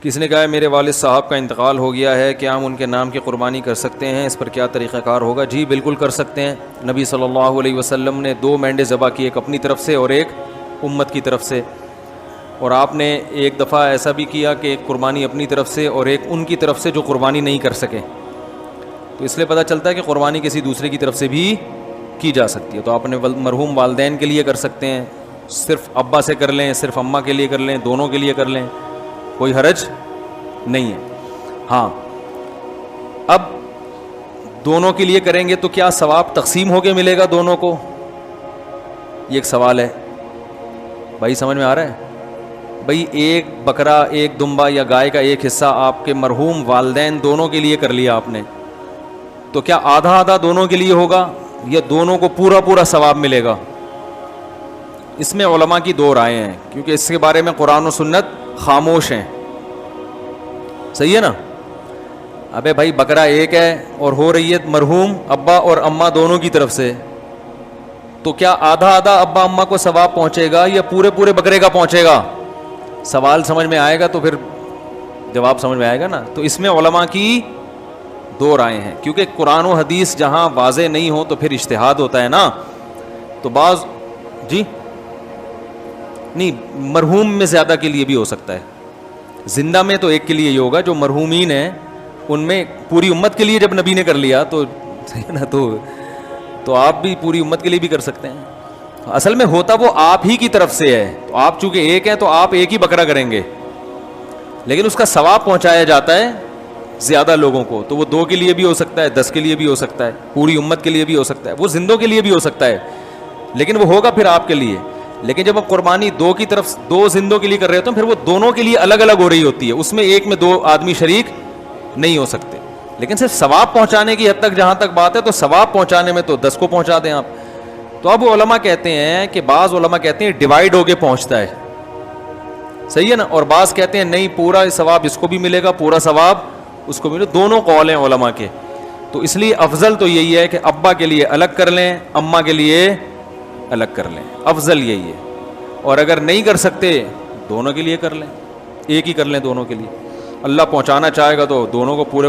کسی نے کہا ہے میرے والد صاحب کا انتقال ہو گیا ہے، کیا ہم ان کے نام کی قربانی کر سکتے ہیں؟ اس پر کیا طریقہ کار ہوگا؟ جی بالکل کر سکتے ہیں. نبی صلی اللہ علیہ وسلم نے 2 مینڈے ذبح کی، ایک اپنی طرف سے اور ایک امت کی طرف سے. اور آپ نے ایک دفعہ ایسا بھی کیا کہ ایک قربانی اپنی طرف سے اور ایک ان کی طرف سے جو قربانی نہیں کر سکے. تو اس لیے پتہ چلتا ہے کہ قربانی کسی دوسرے کی طرف سے بھی کی جا سکتی ہے. تو آپ نے مرحوم والدین کے لیے کر سکتے ہیں، صرف ابا سے کر لیں، صرف اماں کے لیے کر لیں، دونوں کے لیے کر لیں، کوئی حرج نہیں ہے. ہاں اب دونوں کے لیے کریں گے تو کیا ثواب تقسیم ہو کے ملے گا دونوں کو؟ یہ ایک سوال ہے بھائی، سمجھ میں آ رہا ہے؟ بھائی ایک بکرا، ایک دمبا یا گائے کا ایک حصہ آپ کے مرحوم والدین دونوں کے لیے کر لیا آپ نے، تو کیا آدھا آدھا دونوں کے لیے ہوگا یا دونوں کو پورا پورا ثواب ملے گا؟ اس میں علماء کی 2 رائے ہیں، کیونکہ اس کے بارے میں قرآن و سنت خاموش ہیں. صحیح ہے نا؟ ابے بھائی بکرا ایک ہے اور ہو رہی ہے مرحوم ابا اور اماں دونوں کی طرف سے، تو کیا آدھا آدھا ابا اماں کو ثواب پہنچے گا یا پورے پورے بکرے کا پہنچے گا؟ سوال سمجھ میں آئے گا تو پھر جواب سمجھ میں آئے گا نا. تو اس میں علماء کی 2 رائے ہیں، کیونکہ قرآن و حدیث جہاں واضح نہیں ہو تو پھر اجتہاد ہوتا ہے نا. تو بعض جی نہیں، مرحوم میں زیادہ کے لیے بھی ہو سکتا ہے. زندہ میں تو ایک کے لیے ہی ہوگا، جو مرحومین ہیں ان میں پوری امت کے لیے جب نبی نے کر لیا تو نا تو آپ بھی پوری امت کے لیے بھی کر سکتے ہیں. اصل میں ہوتا وہ آپ ہی کی طرف سے ہے، تو آپ چونکہ ایک ہیں تو آپ ایک ہی بکرا کریں گے، لیکن اس کا ثواب پہنچایا جاتا ہے زیادہ لوگوں کو. تو وہ 2 کے لیے بھی ہو سکتا ہے، 10 کے لیے بھی ہو سکتا ہے، پوری امت کے لیے بھی ہو سکتا ہے، وہ زندوں کے لیے بھی ہو سکتا ہے، لیکن وہ ہوگا پھر آپ کے لیے. لیکن جب آپ قربانی 2 کی طرف 2 زندوں کے لیے کر رہے ہوتے ہیں، پھر وہ دونوں کے لیے الگ الگ ہو رہی ہوتی ہے. اس میں ایک میں 2 آدمی شریک نہیں ہو سکتے. لیکن صرف ثواب پہنچانے کی حد تک جہاں تک بات ہے تو ثواب پہنچانے میں تو 10 کو پہنچا دیں آپ. تو اب علماء کہتے ہیں کہ بعض علماء کہتے ہیں ڈیوائیڈ ہو کے پہنچتا ہے، صحیح ہے نا، اور بعض کہتے ہیں نہیں پورا ثواب اس کو بھی ملے گا، پورا ثواب اس کو ملے. دونوں قول ہیں علماء کے. تو اس لیے افضل تو یہی ہے کہ ابا کے لیے الگ کر لیں، اماں کے لیے الگ کر لیں، افضل یہی ہے. اور اگر نہیں کر سکتے دونوں کے لیے کر لیں، ایک ہی کر لیں دونوں کے لیے. اللہ پہنچانا چاہے گا تو دونوں کو پورے